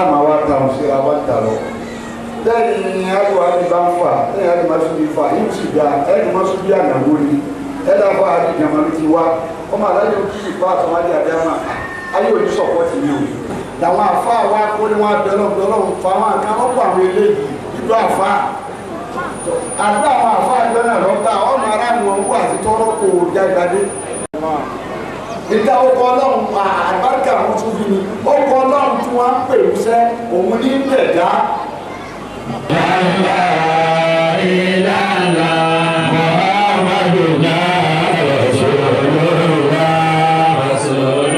táwọn àwa táwọn ṣe àwa tà lọ lẹ́yìn àgbà àti bá ń fà lẹ́yìn àti máa tún bí fà yìí sì dá ẹni máa tún bí ànàwó ni ẹ̀dá fà á di ìjàmbá ti wá ọmọ alájọ kí ìfà àtọmọdé àdámà ayé òní sọ̀pọ̀ tì mí o làwọn àfa wa kó ní wọn abẹ́lọ́ fa wọn àkàn ọ̀pọ̀ àwọn eléyìí ìlú àfa àdúrà àwọn àfa àgbẹ̀ náà lọ́ta ọmọ ará ni wọn kó àti tọ́rọ́ kò jágbádé ìdá ọkọ̀ ọlọ́run àgbàkà wọn tún bí ni ọkọ̀ ọlọ́run tí wọ́n ń pè wúṣẹ́ òun ní bẹ̀dá. Rasulullah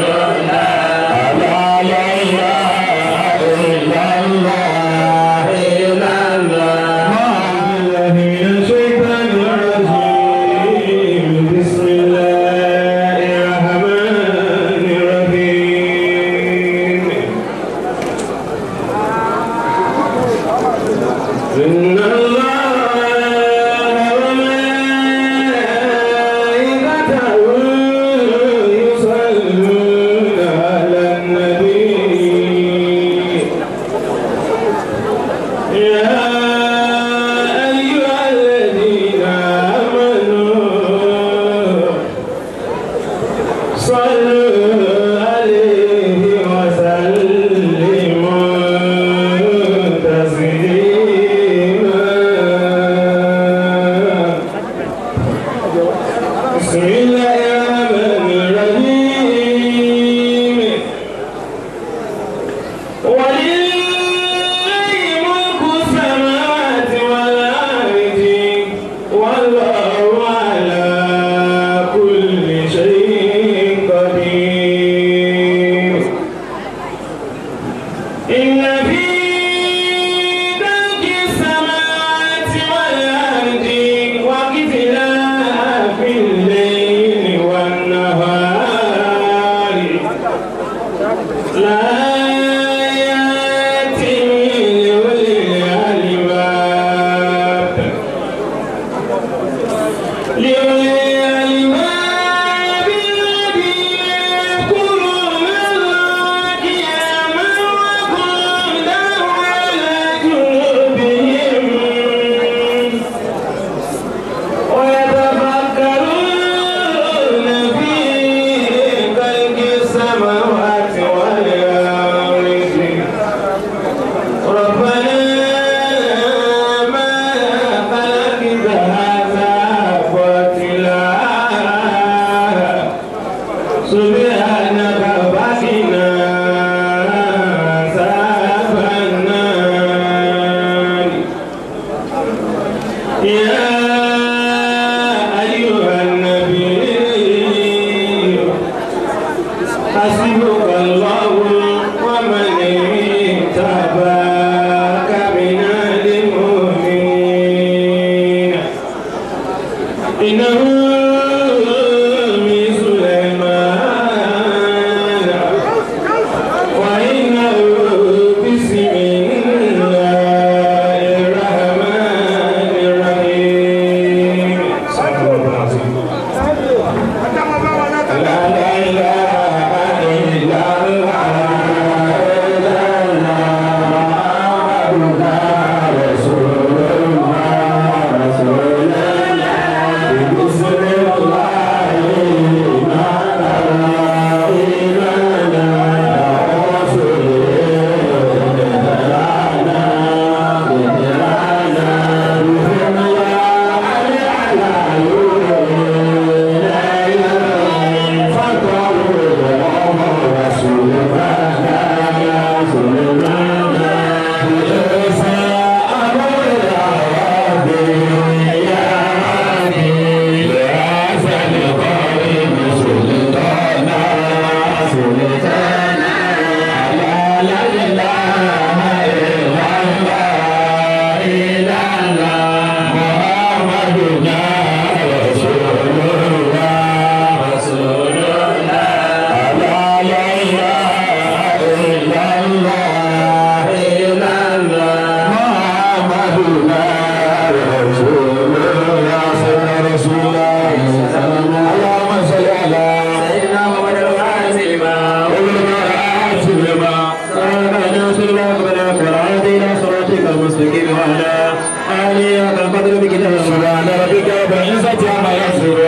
سبحان ربك رب العزة عما يصفون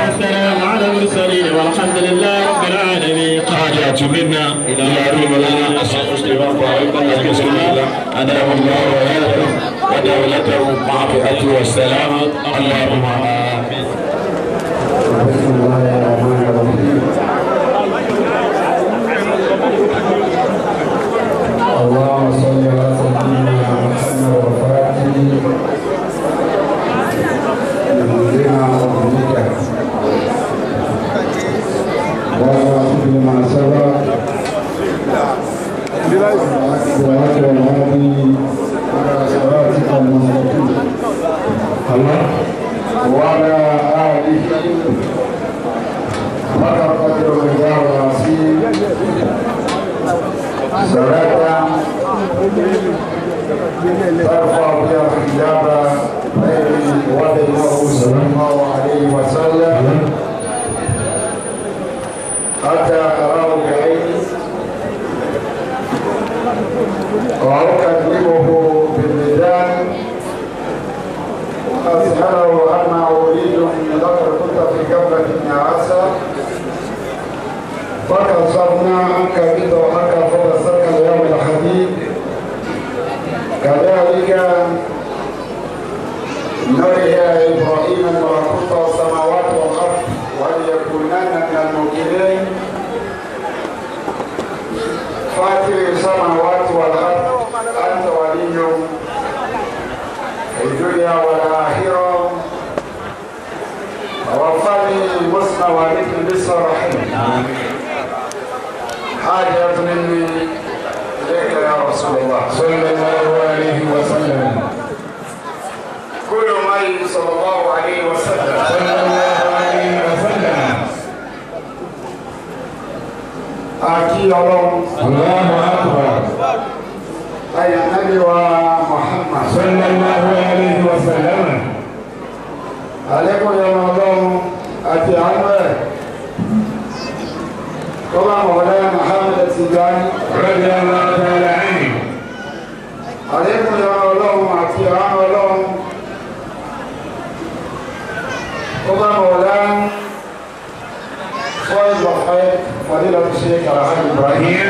والسلام على المرسلين والحمد لله رب العالمين. حاجات منا إلى يوم لنا أسأل مسلما وعيدا يكسرنا أدام الله وياته ودولته معافيته والسلامة اللهم آمين. بسم الله الرحمن الرحيم. اللهم صل على سيدنا محمد وفاته نبينا وحبيبك وصحبه ما سبق وعلى الهادي على صراطك المستقيم وعلى آله حق قدر الرجال العظيم صلاة ترفع بها الحجاب بيني وبينه صلى الله عليه وسلم حتى أراه بعيني وأكلمه بالميدان أسأله أما أريد أن ذكر كنت في قبلة النعاسة فكشفنا عنك بضحك فبصرك اليوم الحديد كذلك نري إبراهيم ملكوت السماوات والأرض وليكونن من الموقنين فاتر السماوات والأرض أنت ولي في الدنيا والآخرة ووفقني المسلم وذكر بالصالحين. حاجة مني إليك يا رسول الله صلى الله عليه وسلم. كل ما صلى الله عليه وسلم صلى الله عليه وسلم. أكي الله أكبر. أي النبي ومحمد صلى الله عليه وسلم. عليكم يا مولانا أتي عمر طبعا مولانا محمد التجاني رضي الله تعالى عنه. عليكم يا مولانا أتي عمر طبعا مولانا صاحب الخير فضيلة الشيخ الحاج إبراهيم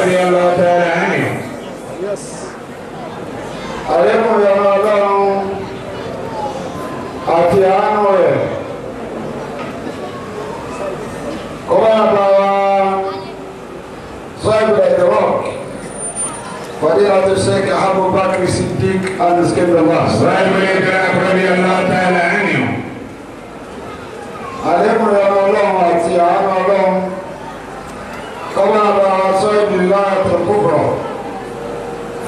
رضي الله تعالى عنه. عليكم يا مولانا أتي عمر طبعا صاحب الإدراك فضيلة الشيخ أبو بكر الصديق المسكين الله صاحب الإدراك رضي الله تعالى عنه. عليكم يا مولانا أتي عمر طبعا صاحب الله الكبرى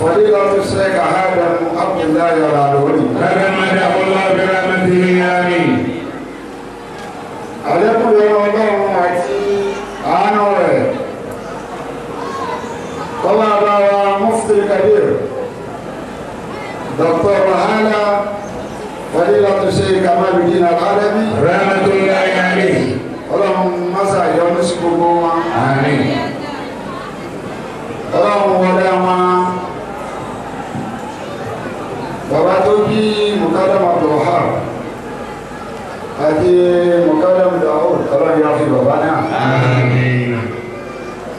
فضيلة الشيخ هذا عبد الله العلوي تغمده الله برحمته آمين. عليكم يا مولانا أتي عمر طبعا مفتي الكبير دكتور رهانة فضيلة الشيخ كمال الدين العربي رحمة الله عليه. اللهم مسا يومسكم آمين. اللهم ولما bàbá tó bí mukadam abdulwahab àti mukadam daoud ọlọ́run yà fi bàbá náà.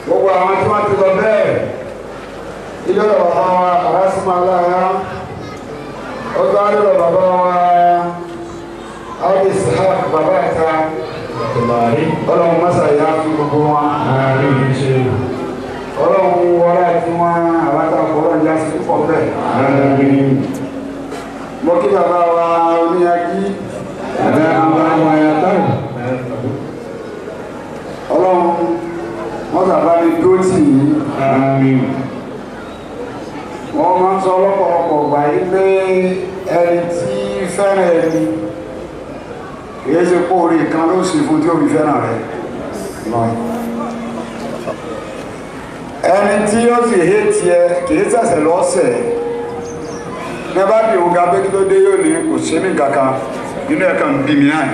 gbogbo àwọn tí wọ́n ti lọ bẹ́ẹ̀ ilé ọ̀rọ̀ bàbá wa arásímàlára ọgbà lọ́rọ̀ bàbá wa abdulsahab bàbá ẹ̀ta ọlọ́run mọ́sá yà fi gbogbo wọn. ọlọ́run wọlé àti wọn àwọn àtàkùn ọlọ́run yà sí púpọ̀ bẹ́ẹ̀. mo kí bàbá wa oníyàgí ẹ̀dá àwọn àwọn ayatollah ọlọ́run wọ́n sábà ní dóòtì yìí. wọ́n máa ń sọ lọ́pọ̀lọpọ̀ gbà yí pé ẹni tí fẹ́ràn ẹni kìí ṣe kó orí kan ló sì fún tí ó fi fẹ́ràn rẹ̀ ẹni tí ó sì hé tiẹ̀ kìí ṣẹ̀ṣẹ̀ lọ́sẹ̀ ní bá bí òun ga pé kí ló dé yóò ní kò ṣe mí kankan nínú ẹ̀ka ń bí mi náà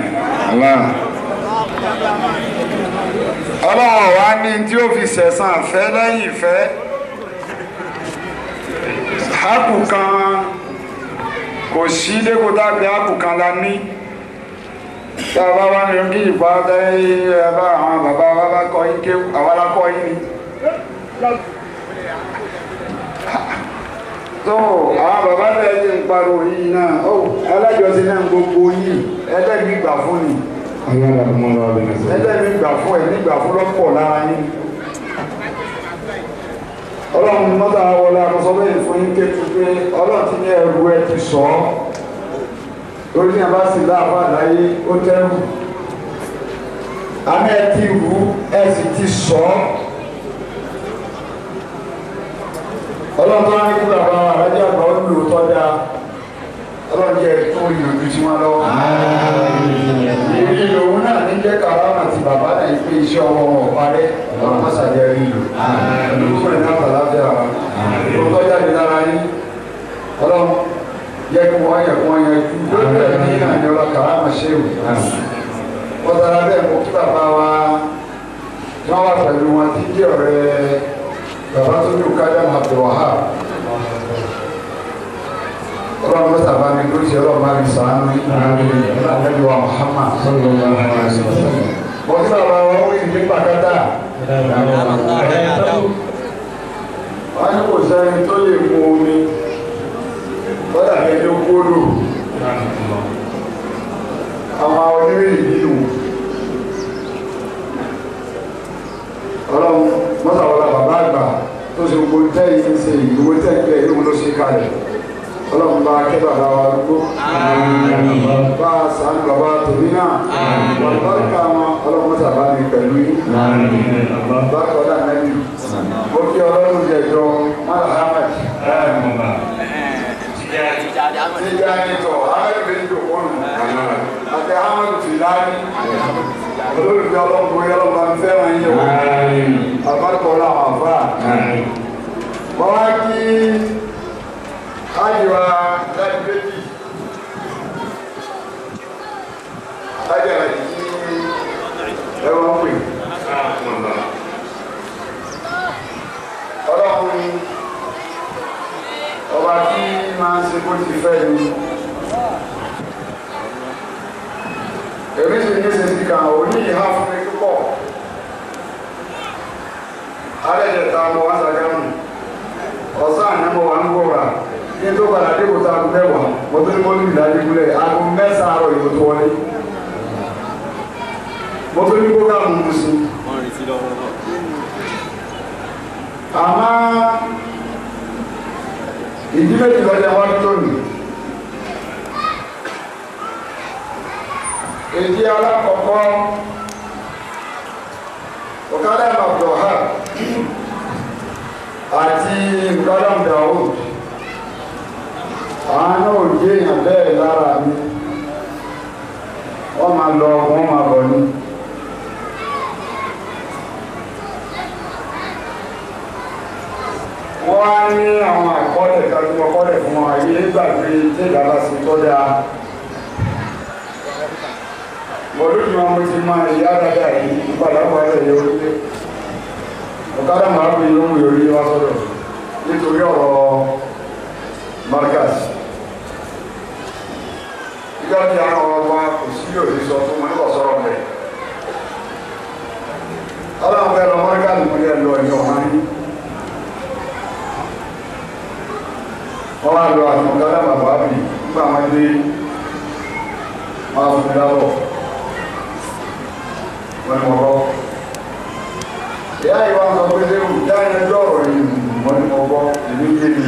ọlọ́run wa ní tí ó fi ṣẹ̀san àfẹ́ lẹ́yìn ìfẹ́ hákù kan kò sí dẹ́kun dágbé ápù kan la ní tí a bá wá ní kí ìfà tẹ́lẹ̀ ẹ bá àwọn bàbá wa bá kọ́ yín ké àwa la kọ́ yín ni. tó àwọn bàbá bẹ́ẹ̀ ti ń pariwo yìí náà ó alájọsìn náà gbogbo yìí ẹlẹ́mìí gbà fún ni ẹlẹ́mìí gbà fún ẹ̀ nígbà fún lọ́pọ̀ lára yín. ọlọ́run mọ́tà wọlé akọ́sọ́ bẹ́ẹ̀ fún yín kéèkì pé ọlọ́run ti ní ẹrù ẹ ti sọ ọ́ lórí ní abá sì láàbà láyé ó tẹ́rù àmì ẹ ti rú ẹ sì ti sọ ọ́. ọlọ́run tó wá ní kí bàbá alájà àgbà ó lò tọ́jà ọlọ́run jẹ́ tó ìlòdù sí wọn lọ́wọ́. ìrìn òun náà ní jẹ́ kàrámà ti bàbá náà yìí pé iṣẹ́ ọwọ́ wọn ò parẹ́ ọlọ́run má ṣàjẹ́ rí lò. olùkọ́ ẹ̀ náà tàlàfẹ́ àwọn olùtọ́jà ní lára yín ọlọ́run jẹ́ kí wọ́n yẹ kí wọ́n yẹ ju lórí ẹ̀ ní àyẹ̀wò kàrámà ṣe wò. wọ́n tara bẹ́ẹ̀ mú kí bàbá wa wọ́n wà pẹ̀lú wọn tí jẹ́ ọ̀rẹ́ bàbá tó ní Kadam Abdulwahab ọlọ́run ló sábà ní lórí ọlọ́run máa ń sàánú ní wa Muhammad sallallahu alaihi wasallam. wọ́n tí bàbá wọn wí ní pàkátà wọ́n ní kò sẹ́ni tó lè mú omi lọ́dà kẹ́kẹ́ kódò àwọn onírèé nínú ọlọ́run mọ́sàwọ́lá bàbá àgbà tó ṣe gbogbo tẹ́yìn ṣe ìwé tẹ́gbẹ́ ìlú ló ṣe kalẹ̀ ọlọ́run bá kẹ́ bàbá wa dúró bá sàánù bàbá tòmí náà bàbá ká wọn ọlọ́run mọ́sàbá ní pẹ̀lú yìí bá kọ́dà nẹ́bí ó kí ọlọ́run jẹjọ mọ́lá ahmed tíjà nítọ̀ ahmed ìjòkónù àti ahmed tìláni olóògbé ọlọ́run bóyá ọlọ́run bá ń fẹ́ràn yín o àbákọ́ làwọn àfà wọ́n wá kí ájúwa láti méjì ájúwa láti kí ẹwọ́n pè ọlọ́run ọba tí máa ń ṣe kó ti fẹ́ ni èmi sì ní sèṣì kan òní ìhà fún mi púpọ̀ alẹ́jẹ̀ta mọ̀ wá sàgámù ọ̀sán àná mọ̀ wá ń gbọ́ra ní tó padà dé kò tá a kú mẹ́wàá mo tó ní mo ní ìdájí gúnlẹ̀ aago mẹ́sàn-án àárọ̀ ìbò tó wọlé mo tó ní kókà mú un sí. àmọ́ ìdí méjì lọ́jà wá tó nì. èdè alákọ̀ọ́kọ́ Kadam Abdulwahab àti Kadam Daoud àwọn náà ò jẹ́ èèyàn bẹ́ẹ̀ lára mi wọ́n máa lọ wọ́n máa bọ̀ ní. wọ́n á ní àwọn àkọọ́lẹ̀ kan tí wọ́n kọ́lẹ̀ fún wọn àyè gbàgbé tí ìdàgbà sí tó dáa. Mọ̀lúdì wọn mo ti máa ìyá dáadáa yìí nípadà wà lẹ́yìn orílẹ̀. Ọ̀kadà máa bí yóò mú yorí wá sọ́dọ̀ nítorí ọ̀rọ̀ Markaz. Ìjọ́ ní àwọn ọmọ kò sí yóò ti sọ fún wọn nípa sọ̀rọ̀ bẹ̀. Ọlọ́run fẹ́ lọ Markaz mo yẹ lọ ẹ̀yọ́ máa ní. Wọ́n wá lọ àti ọ̀kadà bàbá bì nígbà wọn dé máa fún mi lábọ̀. Wọ́n mọ̀ ọ́. Ìyá ìwà ń sọ pé léwu ìyá ẹjọ́ ọ̀rọ̀ yìí wọ́n ní mọ̀ ọ́ ìlú yé mi.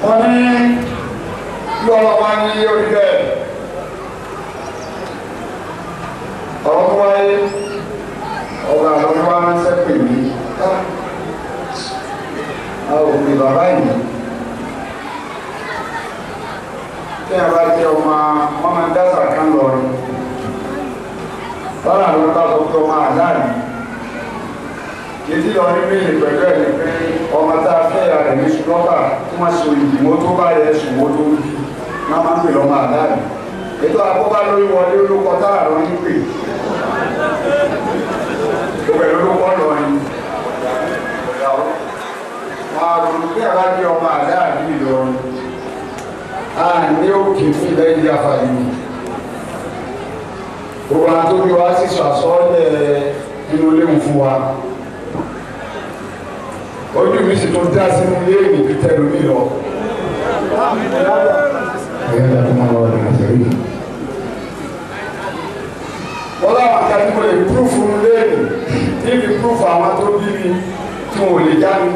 Wọ́n ní bí ọlọ́pàá ní orí bẹ́ẹ̀. Ọ̀rọ̀ tó wáyé ọ̀gá àlọ́ wa ń sẹ́pẹ̀ mí. Àwọn òbí bàbá yìí. Tí a bá jẹ́ ọmọ máa ń dásà kan lọ rí. Lọ́nà ló bá sọ pé ọmọ àdáàrí. Yìí lọ ní méjì pẹ̀lú ẹ̀mí pé ọmọ tá a fẹ́ ya rẹ̀ ní ṣùgbọ́n tí wọ́n ṣe ìdìbò tó bá yẹ ṣùgbọ́n tó bí wọ́n máa ń pè lọ́mọ àdáàrí. Ètò àkóbá lórí wọlé olóko tára lọ ní pè. gbogbo ẹ̀ ló kọ́ lọ ni àrùn bí àbájọ ọmọ àdá àbí Ìlọrin a ní òkè fún ilẹ̀ ìdí àfààní gbogbo àwọn tó bí wá sí sàsọ́ọ́lẹ̀ nínú léwu fún wa ojú mi sì tún dá sínú ilé ìwé tẹ̀lé mi lọ. wọ́n láwọn àkàtúntò mo lè púrúfù léèrè tí mi púrúfù àwọn tó bí mi tí wọn ò lè já mi.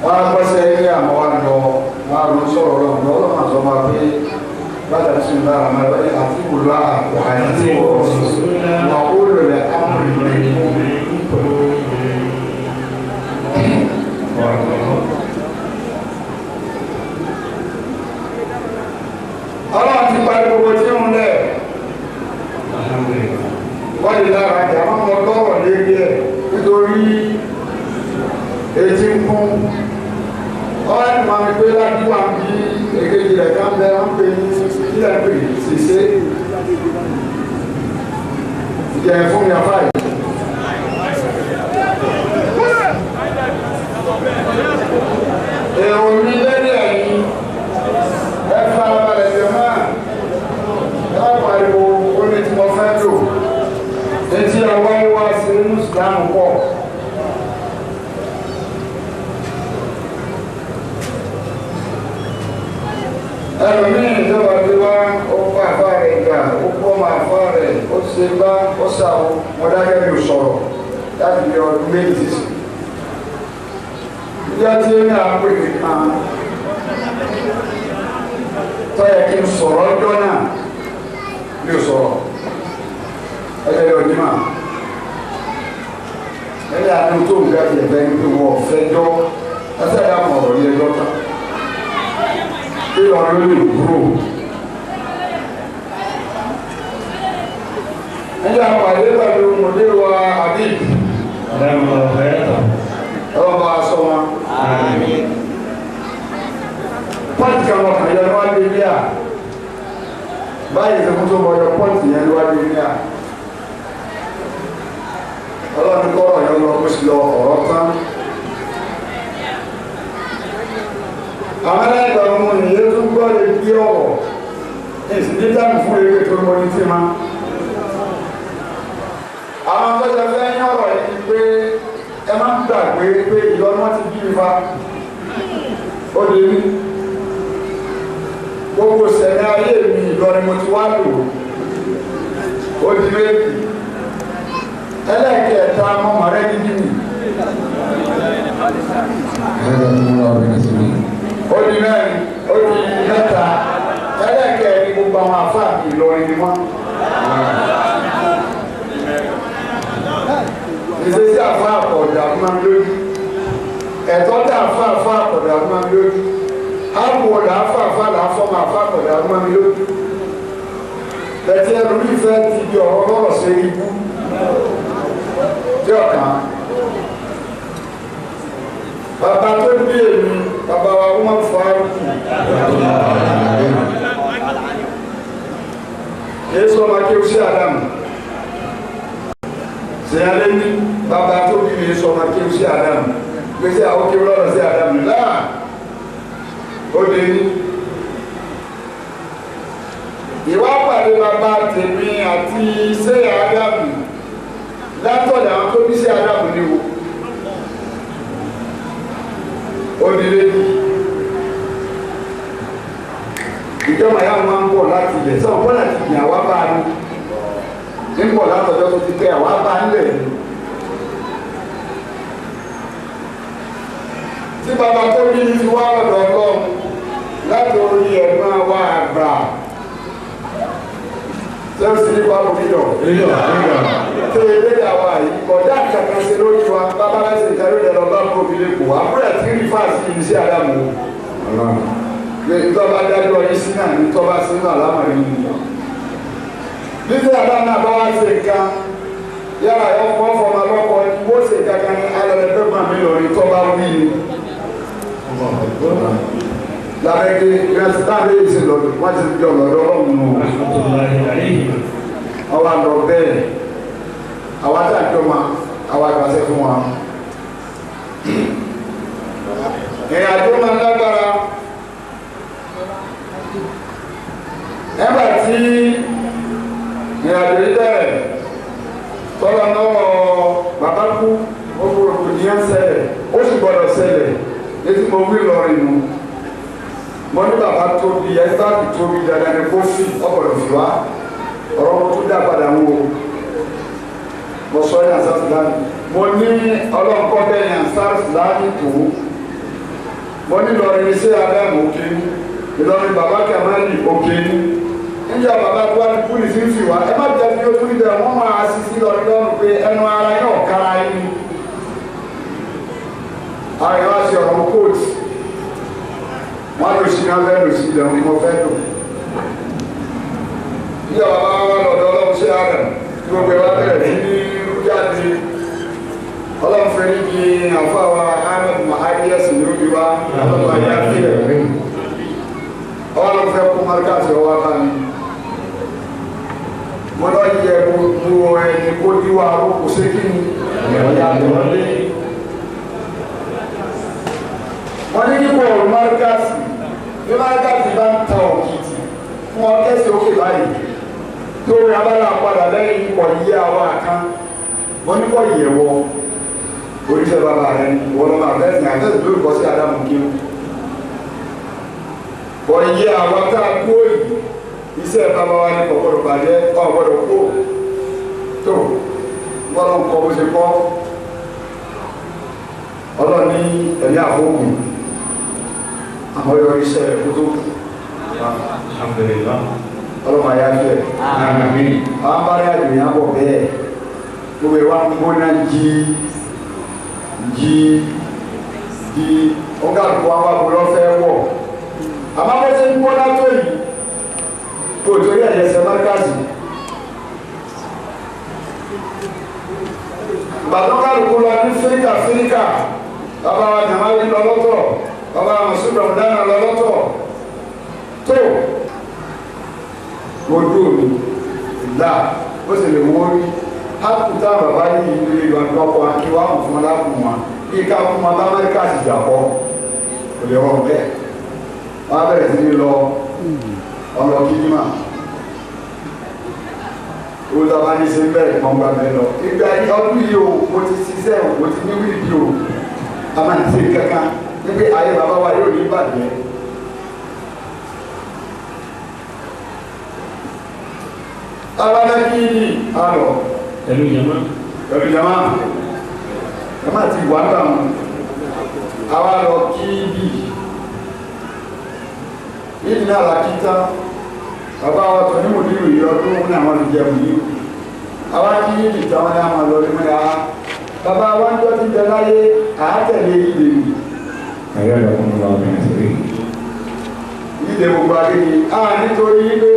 wọ́n á gbọ́sẹ̀ ilé àmọ́ wa lọ wọ́n á lọ sọ̀rọ̀ lọ́wọ́ lọ́wọ́ máa sọ ma pé bàtà sí ní ara máa lọ́yẹ̀ àti ìwòlá àti wà ó lọlẹ̀ amúlẹ̀ ọlọ́run ti parí gbogbo tí ń lẹ̀ wọ́n lè lára àjà máa ń lọ́rọ̀ lérí ẹ̀ nítorí etí ń kún ọ̀rọ̀ ẹni máa ń gbé láti wà bí èkejì rẹ̀ ká ń bẹ wọ́n pè ní ilẹ̀ pè ṣèṣe ìjẹ́ fún mi àfáà yìí. èrò mi lẹ́rí ẹ̀yìn ẹ fara balẹ̀ jẹ máa ẹ pariwo ó ní tí mo fẹ́ lò etí àwọn wá sí mùsùlùmí pọ̀. ẹlòmíì ìjọba tí wá ó kó àfa rẹ̀ gbà ó kó ọmọ àfa rẹ̀ ó ṣe bá ó ṣàwọ mọdákẹ́ mi ò sọ̀rọ̀ láti fi ọdún méjì sísè. ìjọ tí ó ní àpò ìkan tọ́yẹ kí n sọ̀rọ̀ ọjọ́ náà mi ò sọ̀rọ̀ ẹgbẹ́ yóò ní mà ẹ̀yà àti tó ń gbàgbé ẹ̀fẹ́ ní pé wọ́n fẹ́ jọ́ ẹsẹ̀ ìyá mọ̀ ọ̀rọ̀ yẹn lọ́tà kí ọ̀rọ̀ lè kúrò. ẹ̀yà àpàdé pẹ̀lú mọ̀dé wa àbí ọlọ́mọ aṣọ wọn. pọ́ǹtì kan wọ̀ kàn yẹn wá dé ní à báyìí ìṣẹ́kùn tó wọ́n yọ pọ́ǹtì yẹn wá dé ní à ọlọ́run kọ́rọ̀ yẹn lọ kó sì lọ ọ̀rọ̀ tán. àwọn ẹlẹ́gbẹ̀ẹ́ ọmọ nìyẹn tó gbọ́ lè bí ọ̀rọ̀ èsì ní dáàbò fún ewé tó mọ ní tí ma. àwọn akọ́jà fẹ́ yín ọ̀rọ̀ yìí pé ẹ máa ń gbàgbé pé ìlọ́ni wọ́n ti bí mi fa ó lè rí gbogbo sẹ̀ni ayé mi Ìlọrin mo ti wá lò ó di méjì ẹlẹ́kẹ̀ẹ́ta mọ́mọ́ rẹ ní bíbí. ó di mẹ́rin ó di mẹ́ta ẹlẹ́kẹ̀ẹ́ ní gbogbo àwọn àfáà mi Ìlọrin ni wọ́n. ìṣesí àfáà àpọ̀dà máa ń lójú ẹ̀tọ́ dá àfáà àpọ̀dà máa ń lójú àbùwọ̀dà àfáà làáfọ́mọ àfáà àpọ̀dà máa ń lójú. bẹ̀tí ẹnu mi fẹ́ ti di ọ̀rọ̀ lọ́rọ̀ sí ibú tí ọ̀kan bàbá tó bí èmi bàbá wa wọ́n fọ́ àrùkù yéésù ọmọ akéwù sí Ádámù sèyálé ní bàbá tó bí mi yéésù ọmọ akéwù sí Ádámù gbèsè àwọn akéwù lọ́rọ̀ sí Ádámù láà ó lé ní ìwà pàdé bàbá tèmi àti sèyá Ádámù látọ̀dọ̀ àwọn tó bí sí Ádámù ní wo onílé ìjọba yà máa ń bọ̀ láti ilẹ̀ sọ wọ́n láti yìn àwa bá a ní ń bọ̀ látọ̀dọ̀ tó ti pẹ́ àwa bá a nílẹ̀ ní. tí bàbá tó bí ti wá ọ̀dọ̀ Ọlọ́run láti orí ẹ̀gbọ́n wa àgbà tí ó sì ní bá omi lọ. tí ilé ìyàwó yìí kọjá kankan ṣe lórí wa bàbá láti ìdarí rẹ̀ lọ bá omi lè kó àbúrò tí ń rí fáàsì ìlú sí Ádámù. ìtọ́ba dájọ́ yìí sí náà ní tọ́ba sínú àlámọ̀rí nìyí. níbi Ádámù náà bá wá ṣe nǹkan yàrá yọ fọ́ fọmọ lọ́kọ ni wọ́n ṣe kankan ní alẹ́ gbọ́n mi lórí tọ́ba wí ni. lábẹ́gẹ́ ìrẹsìtá lè ṣe lọ́dún wọ́n ti jọ lọ́dọ̀ ọ̀hún. ọwọ́ àlọ́ bẹ́ẹ̀ àwọn àtàjọ ma àwọn àgbàṣẹ fún wa. ìrìn àjò máa lágbára ẹgbà tí ìrìn àjò yìí bẹ̀rẹ̀ tọ́lá náà bàbá kú gbogbo ní ẹ̀ ń ṣẹlẹ̀ ó sì gbọ́dọ̀ ṣẹlẹ̀ létí mo wí lọ́rin nù mo ní bàbá tóbi ẹ́sítàkì tóbi dandan ní kó fi ọ̀pọ̀lọ̀ fi wá ọ̀rọ̀ mo tún dá padà wò ó mo sọ ní àṣàṣì láti mo ní ọlọ́nkọ́ bẹ́ẹ̀ ní àṣàṣì láti tó mo ní lọ́rin iṣẹ́ abẹ́mù òkè Ìlọrin bàbá kàmáàlì òkè níjà bàbá tó wá ní kúlì sí fi wá ẹ má jẹ́ kí o tún ibẹ̀ wọ́n máa ṣiṣẹ́ lọ́rin lọ́rùn pé ẹnu ara yóò kára yín àwọn ìwà ṣe ọ̀rọ̀ kóòtù wọ́n lò sí náà fẹ́ lò sí ilẹ̀ òun fẹ́ lò níjà bàbá wà lọ́dọ̀ ọlọ́run ṣe ààrẹ tí gbogbo ẹ̀ wá bẹ̀rẹ̀ sí ní jáde ọlọ́run fẹ́ ní kí àfọwà ahmed mahadiyas ní òbí wa ọlọ́run ayé àfihàn ọlọ́run fẹ́ kó márkàtì ọwọ́ bá mi mo lọ yẹ gbogbo ẹni kó díwà kó ṣe kí ni ìyá lọ́lé wọ́n ní kíkọ́ ọ̀rọ̀ márkàtì bí márkàtì bá ń ta òkìtì fún ọkẹ́sì òkè báyìí tó rí abala padà lẹ́yìn ikọ̀ yí àwọn àkán wọ́n ní kọ́ ìyẹ̀wọ̀ oríṣẹ́ bàbá rẹ̀ wọ́n lọ́mọ àbẹ́sìn àbẹ́sìn lórí kọ́ sí Ádámù kí kọ́ yí àwọn tá a kó yìí iṣẹ́ bàbá wa ní kọ̀kọ́rọ̀ bàjẹ́ ọ̀gbọ́dọ̀ kó tó gbọ́dọ̀ kọ́ bó ṣe kọ́ ọlọ́ni ẹ̀mí àfọ́kù àwọn yọ iṣẹ́ rẹ̀ kó tó ọlọ́mọ ayá fẹ́ àwọn bá rí àjò yẹn bọ̀ bẹ́ẹ̀ gbogbo ìwà ń gbóná jí ọgá àdúgbò àwọn àbúrò fẹ́ wọ̀ àmọ́ bó ṣe ń gbóná tó yìí kò torí ẹ̀yẹsẹ̀ márkàsì gbàdúrà kó lọ ní fíríkà bàbá wa jàmáwí lọ lọ́tọ̀ bàbá wa mọ̀sùlùmí ọ̀dáná lọ lọ́tọ̀ tó ojú omi ìdá ó sì lè wó rí hákùtà bàbá yìí ní ìlú ọ̀dọ́kọ̀ akíwá fún aláàbùn wọn bí ká fún wọn bá márkàsì jà pọ̀ kò lè rọrùn bẹ́ẹ̀ wọ́n á bẹ̀rẹ̀ sí ní lọ ọ̀rọ̀ kìínímà olùdókòwò ní ṣe ń bẹ̀rẹ̀ kan gba bẹ́ẹ̀ lọ ìgbà ọdún yìí o mo ti ṣiṣẹ́ mo ti ní wíìlì o a máa ń ṣe kankan níbi ayé bàbá wa yóò ní ìbàdàn abalaki ni alọ pẹ̀lú jama ti wà gbà wọn àwa lọ kí bí yìí náà la kí tán bàbá wa tó ní mo ní ìròyìn ọdún ní àwọn ìjẹun yìí àwa kí yìí nìta wọn ní àwọn lọ nínú ya bàbá wa ń jọ ti jẹ láyé àátẹ̀lé ìdè mi. ayé ọ̀dọ́ fún mi lọ́wọ́ mi nítorí. ìdè gbogbo akéde nítorí pé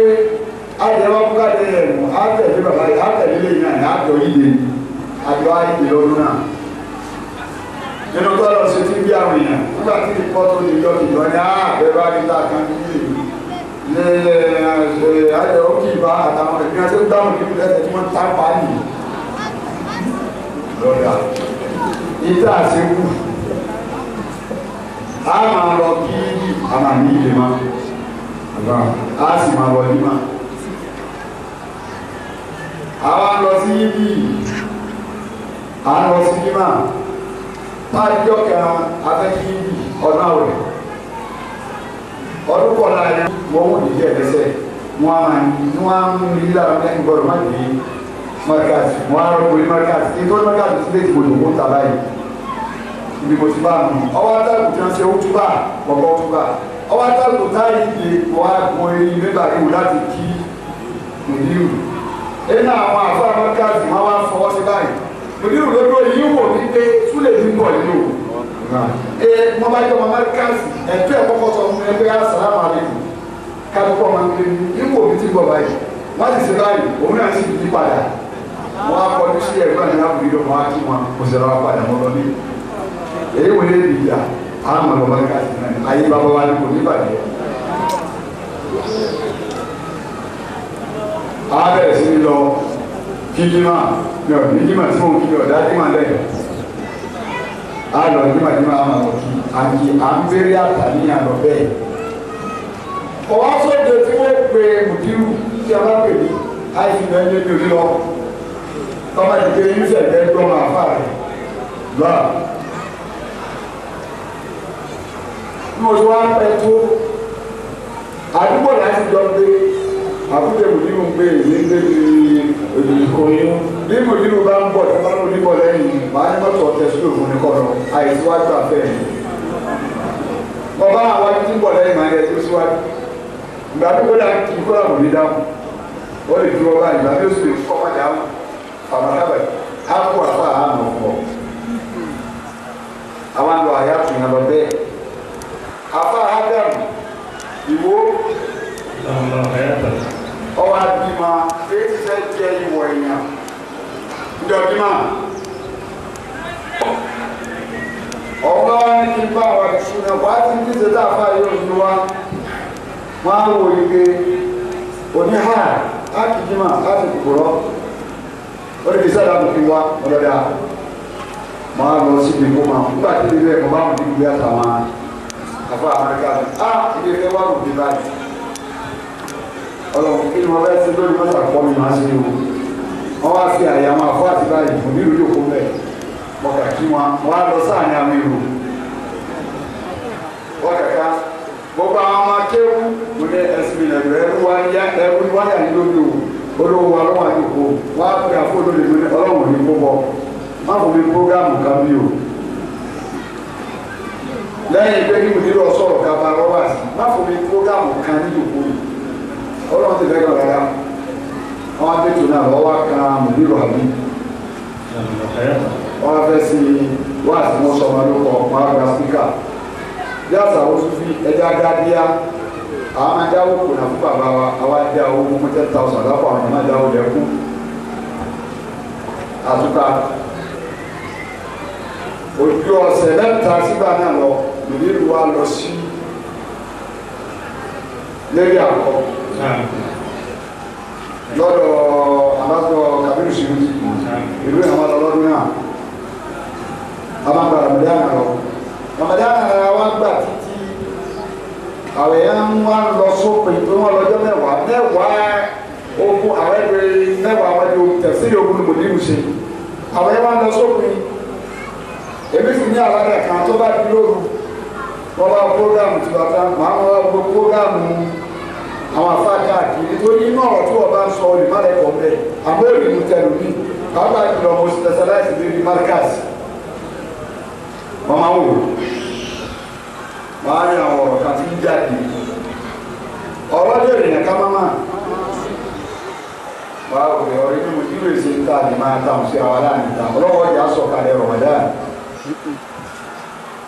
àjẹwọ́ fúkàdé ẹ̀mú àtẹ̀lé bàbá yìí àtẹ̀lé lẹ́yìn náà àjọ ìdè àjọ ìdè lọ́dún náà. nínú tọ́lọ̀ ṣe ti bí àwọn èèyàn nígbà tí ìpọ́ tó ní ìjọ ìjọ ní àbẹ̀ bá ní ta kan nílé ní àjọ òkè ìbá àtàwọn ìpínlẹ̀ tó dáhùn ní ìpínlẹ̀ tí wọ́n tá pa nì. lọ́dà ìta àṣekù a máa lọ kí a máa ní ilé máa a sì máa lọ ní máa àwa lọ sí yíbí a lọ sí yíbá tájọ́ kan afẹ́kí ọ̀nà àwẹ̀ ọdún kọ̀ọ̀lá yẹn wọ́n wọ́n dìde ẹ̀dẹ́sẹ̀ wọ́n á mú ní lára lẹ́yìn gbọ́dọ̀ má dé mọ́ríkàsì wọ́n á rọ́pò ní mọ́ríkàsì tí tó ní mọ́ríkàsì sí létí gbòdò kó tàbá yìí ibi mo ti bá nù ọwọ́ àtàkùn tí wọ́n ṣe òtúbà gbọ̀gbọ̀ òtúbà ọwọ́ àtàkùn táyì lè wọ́n á gun eyín mẹ́bà ìwò láti kí mùdírù ẹ̀nà àwọn àfáà mọ́ríkàsì wọ́n wá fọwọ́ sí báyìí mùdírù lójó yìí wò ní pé súlẹ̀ ní bọ̀ nínú mo bá jọ mọ́ríkàsì ẹ̀tọ́ ẹ̀ kọ́kọ́ sọ fún ẹgbẹ́ assalamu alaikum kálukọ́ máa ń gbé níwò mi ti gbọ̀ báyìí wọ́n ti ṣe báyìí òun náà sì yí padà wọ́n á kọjú sí ẹ̀gbọ́n ní àbúrò ìdọ̀ wọn á kí wọn kò sì rọra padà mọ́ lọ ní èyí wò lé nìyà àmọ́ lọ mọ́ríkàsì náà ayé bàbá wa ní kò ní bàjẹ́ àwọn bẹ̀rẹ̀ sí ní lọ kíjímà ní jímà tí mo ń kí ọ̀dá jímà lẹ́yìn á lọ jímà àmà òkì àti àmbérí àtàníyàn lọ bẹ́ẹ̀. ọ̀wá sóde tí wọ́n pe mùdírù tí a bá pè ní àìsàn ẹni ní orí lọ tọ́ba ti pé yíṣẹ́ ẹ̀fẹ́ gbọ́n àfà rẹ̀ lọ́à. bí mo ti wá pẹ́ tó àdúgbò láti jọ gbé àbújá mùdírù ń gbé èyí ń gbé ní ìkòyún bí mùdírù bá ń bọ̀ tí wọ́n ń bọ̀ lẹ́yìn màá ní mọ́tò ọ̀tẹ̀ sílò fún ní kọ́nà àìsíwájú àfẹ́ mi. bọ́bá àwọn tí ń bọ̀ lẹ́yìn máa ń yẹ tó síwájú ìgbà tó kọ́dà kí n kọ́dà mọ̀ ní dáhùn ó lè dúró báyìí ìgbà tó sì lè kọ́kọ́ dáhùn àmàlábẹ̀ á kó àfà àmọ̀ pọ̀ àwọn àlọ́ àyàtò yẹn lọ bẹ́ẹ̀ àfà ádámù ìwó ọwọ́ àdìmọ̀ èyí fẹ́ jẹ́ ìwọ̀ èèyàn ìjọdìmọ̀ ọ̀gá ní bá wà ìṣúná wà á ti ń díje tá a fà yóò ní wá wọ́n á wò ike oníhà á kì í jìmọ̀ á ti kúrọ́ ó lè fi sẹ́dá tó fi wá ọlọ́dà máa lọ síbi kó máa nígbà tí ilé ẹ̀kọ́ bá wọn ní ìwé àtàwọn àfọ àmàlẹ́kà ní ilé ẹ̀kọ́ wà lóde báyìí ọlọ́run kí ni wọ́n fẹ́ sí lórí mọ́tà pọ́ mi máa ṣe o wọ́n wá fi àyè àwọn àfọ́ àti báyìí fún nílùú yòókù bẹ́ẹ̀ ọkà kí wọn wá lọ sáàní àwọn èrò ọkàkà gbogbo àwọn ọmọ akéwù mo ní ẹsìn ìrìnàjò ẹrú wáyà ní lórí o olówó wa lọ́wọ́ àdìpọ̀ wá pé àfọ́dọ́ lè lórí ọlọ́run ní kókó má fò mí prógámù kan bí o lẹ́yìn pé kí mo nílò ọ̀sọ̀rọ̀ kaba rọ́wà sí má fò mí prógámù kan ní ìdòkó yìí ọlọ́run ti lẹ́gbẹ̀ẹ́ rárá wọ́n á tètè náà lọ́wọ́ kan mòdìrò àbí wọ́n á fẹ́ sí wá sí wọ́n sọ wọn lóko ọ̀pọ̀ àgbà síkà bí àṣà ó tún fi ẹja dádíá àwọn máa dáwó kò náà fún bàbá wa àwa dá owó mú 10,000 lápò àwọn máa dáwó lẹ́kún àtúkà ojú ọ̀sẹ̀ mẹ́ta sígbà náà lọ mòdìrò wa lọ sí lérí àkọ́ lọ́dọ̀ alágbọ̀ Kabiru Shiru ìlú ìhàmà lọ́dún náà a máa gba Ramadana lọ Ramadana náà wá gbà títí àwọn èèyàn wá lọ sópin tó wọ́n lọ́jọ́ mẹ́wàá ogun àwọn ẹgbẹ́ mẹ́wàá wọ́n di tẹ̀sílẹ̀ ogun ní mòdìrú ṣe àwọn èèyàn wá lọ sópin èmi sì ní àlàdà kan tó bá di lóru wọ́n bá prógámù tí bàtà máa ń wá gbogbo prógámù àwọn afáàjà àkìrí nítorí inú ọ̀rọ̀ tí wọ́n bá ń sọ olùmọ̀lẹ́ pọ̀ bẹ́ẹ̀ àmọ́ òrì mú tẹ̀lú mi bàbá ìlọ mo specialize lórí markaz wọ́n máa ń wò wọ́n á rí àwọn ọ̀rọ̀ kan tí ń jáde ọ̀rọ̀ lè rìn ẹ̀ka máma wà á wòye ọ̀rẹ́ mímu tí ló ṣe ń tà ní máa tà sí àwọn aláàánú ta ọlọ́wọ́ ọjà sọ̀kalẹ̀ Ramadan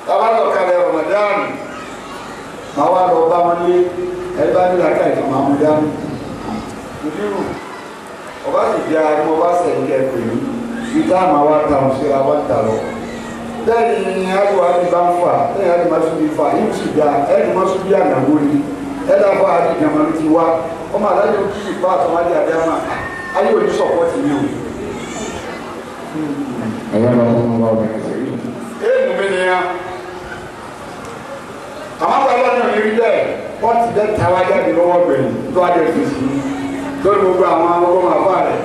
tábà sọ̀kalẹ̀ Ramadan máa wá lọ bá wọn lé ẹgbẹ́ nílá káyìí máa mú dání ìdírù ọba sì di ara mọ bá sẹ̀yìn kẹ́ pẹ̀lú ìta máa wá ta òun síra wá ta lọ lẹ́yìn ní àgbà ní bá ń fà lẹ́yìn àti máa súnbí fà yìí sì dá ẹni máa súnbí ànàwó ni ẹ̀dá fà á di ìjàmbá ló ti wá ọmọ alájọ kí ìfà àtọwádìí àdámà ayé òní sọ̀pọ̀ tì mí o. ẹ̀yà lọ fún ọba obìnrin sẹ́yìn. èèmù mi ni ya àwọn bàbá náà ní rí bẹ́ẹ̀ wọ́n ti dẹ́ tàwa jáde lọ́wọ́ gbẹ̀yìn tó wá dé fèsì lórí gbogbo àwọn ọmọ àbá rẹ̀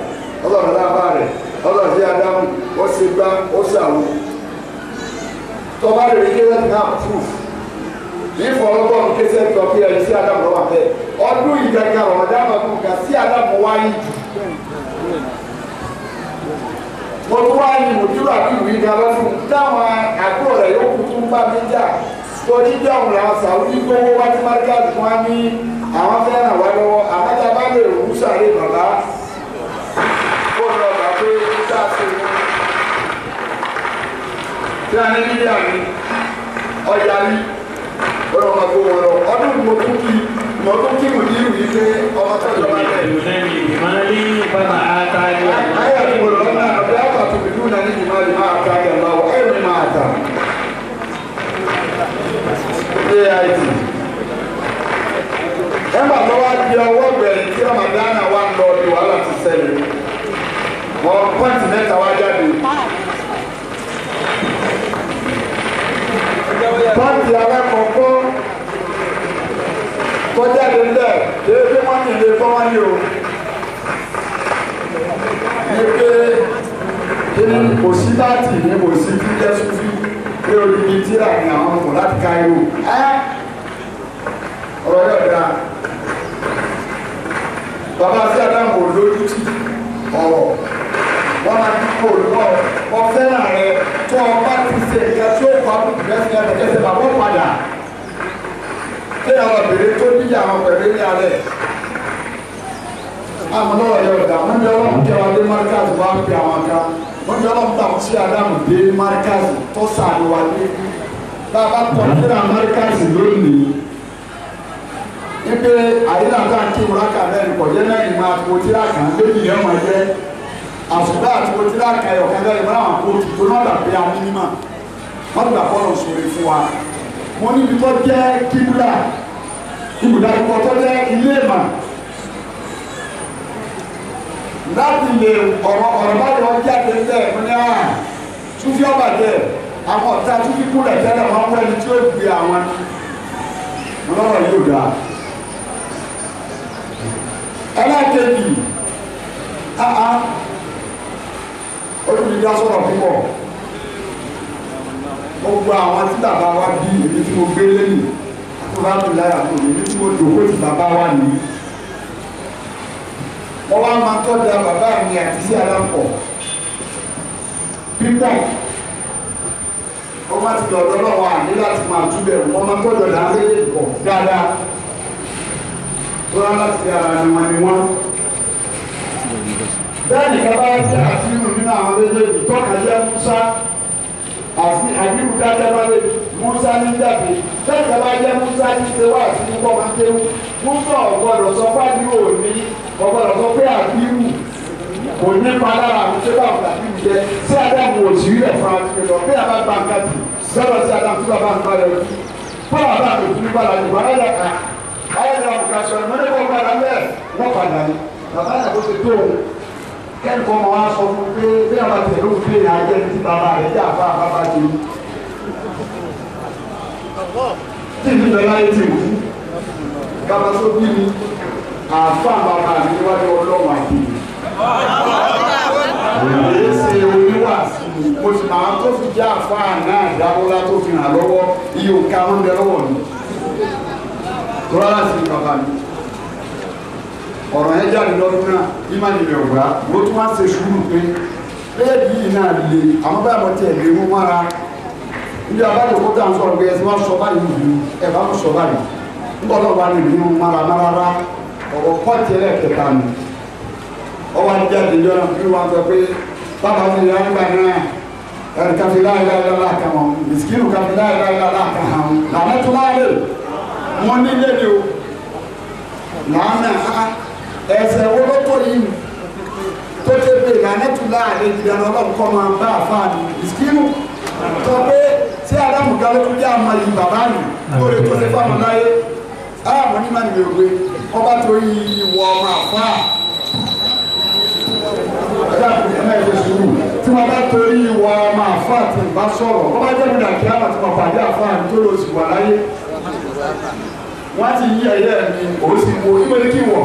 ọlọ́run lábá rẹ̀ ọlọ́run sí Ádámù ó ṣe gbá ó ṣe àwọn tó bá lè rí kéṣẹ́ náà proof ní ìfọwọ́gbọ́n kéṣẹ́ tó fi ẹ̀yìn sí Ádámù lọ́wọ́ àbẹ́ ọdún ìgbàgbà Ramadan ọdún kan sí Ádámù wáyé mo tún wá ní mòdúró àbí ìwé ìgbà lọ́dún táwọn àgbò rẹ̀ yóò kú tún bá mi jà torí bí àwọn làwọn sàwùdí gbówó wá sí markaz fún wa ní àwọn fẹ́ràn wá lọ́wọ́ àmọ́ta bá lè rú sàré bàbá ó lọ bà pé títà sí tí a ní nílé àmì ọjà rí ó lọ máa gbówó lọ ọdún mo tún kí mòdúró yìí pé ọmọ tó jọba rẹ̀ ayé àdúgbò lọ́nà ọ̀dọ́ àpàtù bìdú náà ní ìmọ̀lì máa ká ẹ̀ lọ́wọ́ ẹ̀rù ní máa tà AIT ẹ̀mbà tó wá di ọwọ́ bẹ̀rẹ̀ tí Ramadan wà ń lọ di wàhálà jáde ńlẹ̀ kéèké wọ́n ní ilé fọ́ wọ́n ní o. ní pé kíni kò sí láti ní kò sí kí jẹ́ súnfí pé olùdí tíra ní àwọn ọmọ láti Cairo. ọ̀rọ̀ yóò dáa. bàbá sí Ádámù lójú tì ọ̀rọ̀ wọ́n máa ń kó olùkọ́ ọ̀fẹ́ràn rẹ tó ọba ti ṣe ìka tí ó kọ́ àbùkù lẹ́sìn ẹ̀kẹ́sẹ̀ bàbá padà. ṣé àwọn obìnrin tó níyà àwọn pẹ̀lú ní alẹ́ àmọ́ náà yọ ọ̀dà wọ́n ní ọlọ́run jẹ́ wa dé Markaz wá ń pè àwọn kan wọ́n ní ọlọ́run tàwọn sí Ádámù dé Markaz tó sàánú wa dé bá a bá tọ́ síra Markaz lónìí ipe àyílá tá a kí wúrákà mẹ́rin kọ̀jẹ́ mẹ́rin máa tó tíra kan lórí ìyẹn wọn jẹ́ àṣùgbọ́n àti tó tíra kan ẹ̀yọ̀ kan lẹ́yìn wọn àwọn kóòtù tó náà dà pé a ní mímọ̀ wọ́n gbà fọ́nà sórí fún wa mo níbi tó jẹ́ kíbúlà ibùdó àdúgbò tó jẹ́ ilé ìmọ̀ láti lè ọ̀rọ̀ bá yọ jáde lẹ̀ mo ní túnfí ọ̀bàjẹ́ àwọn ọ̀tá túnfí kúlẹ̀ tẹ́lẹ̀ wọn wọ ẹni tí ó gbé àwọn ọlọ́rọ̀ yóò dáa. ẹlẹ́kẹ̀ẹ́bì olùdíjà sọ̀rọ̀ púpọ̀ gbogbo àwọn tí bàbá wa bí èmi tí mo gbé lẹ́yìn àkúrádùn láyà tó èmi tí mo dòkó tí bàbá wa ní wọ́n wá máa tọ́jà bàbá mi àti sí alápọ̀ pípọ̀ wọ́n máa ti dọ̀dọ̀ lọ́wọ́ àní láti máa túbẹ̀ wọ́n máa tọ́jọ́ dáadé pọ̀ dáadáa tó rán láti ara ni wọ́n ni wọ́n. bẹ́ẹ̀ ni bàbá jẹ́ àfihàn nínú àwọn méjèèjì tọ́ka jẹ́ Musa àti àbíkú dájọ́ lọ́lẹ̀ Musa ní jáde bẹ́ẹ̀ bàbá jẹ́ Musa ní ṣe wá àti nígbà máa ń kéwú Musa ọ̀gbọ́dọ̀ sọ fájú òní ọ̀gbọ́dọ̀ sọ pé àbíkú kò ní palára àwọn tó bá wùdà bí jẹ sí Ádámù òsì rẹ̀ fún àti lọ bí a bá gba nǹkan tì sọ́dọ̀ sí Ádámù tó bá ń bá rẹ̀ lọ́wọ́ fún àbá mi fún bá la jùlọ ayé ká ayé lọ kà sọ̀rọ̀ mọ́lẹ́ kó bá la bẹ́ẹ̀ wọ́n padà ní bàbá yà kó ṣe tó o kẹ́kọ̀ọ́ ma wá sọ fún pé bí a bá tẹ̀lé òun pé àjẹ́ ti bàbá rẹ̀ jẹ́ àbá bàbá ti ní. tí ìlú bẹ̀rẹ̀ láyé ti wù fún bàbá tó bí mi àfa bàbá mi níwájú ọlọ́run àti èyí ṣe oníwà mo sì máa tó fi jẹ́ àfa náà dáwọ́lá tó fi hàn lọ́wọ́ iye òǹkà wọn bẹ lọ́wọ́ mi tó rárá sí bàbá mi ọ̀rọ̀ yẹn jáde lọ́dún náà bí má nílẹ̀ ọ̀gbá mo tún wá ṣe sùúrù pé bẹ́ẹ̀ yìí náà le àwọn báyìí mo tiẹ̀ lè mú mára níbi abájọ kó tà ń sọ̀rọ̀ pé ẹsẹ̀ wá sọ báyìí nìyí ẹ̀ bá ń sọ báyìí nígbà tó wà níbi mú mára rárá ọ̀rọ̀ kọ́ọ̀tì ẹlẹ́kẹta ni ọwọ́ ajáde yọ̀nà bí wọ́n sọ pé bàbá mi yà ń gbà náà ẹ̀rì káfí láìláìláìlá kan wọn mìsìkìlù káfí láìláìláìlá kan hàn làwọn tó láàlè wọn nílé ni o làánà ẹsẹ̀ wo ló tó yìí tó tẹ́ pé làánà tó láàlè jìnnà ọlọ́run kọ́ máa bá àfáàní mìsìkìlù sọ pé tí Ádámù galókù jẹ́ àmọ́ yìí bàbá mi tó lè tó ṣe fáwọn láyé àmọ́ ní màá nìyẹn òwe ọba tó yí ìwọ ọmọ àfáà tí wọ́n bá torí ìwọ ọmọ àfáà tí ń bá sọ̀rọ̀ wọ́n bá jẹ́ ìdá kí á máa ti máa pàdé àfáà ní tó lọ sí wà láyé wọ́n ti yí ẹ̀yẹ́ mi ò sì mú onímọ̀ ní kí wọ̀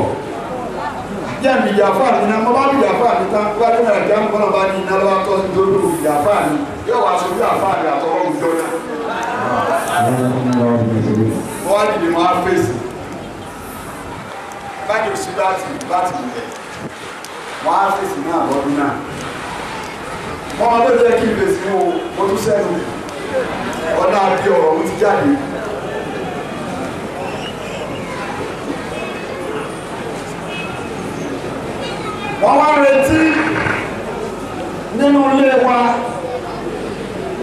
jẹ́ mi ìyá àfáà mi náà mo bá bí ìyá àfáà mi tán wọ́n á dé ìdá kí á máa bá ní iná lọ́wọ́ tó ti dódò ìyá àfáà mi yóò wá sójú àfáà mi àtọwọ́ mi jọ náà wọ́n á dìde máa fèsì báyìí sí láti ilẹ̀ wọ́n á fèsì náà lọ́dún náà wọ́n máa tó jẹ́ kí n fèsì mú o tún sẹ́nu ọ̀dà àbí ọ̀rọ̀ mo ti jáde. wọ́n wá retí nínú ilé wa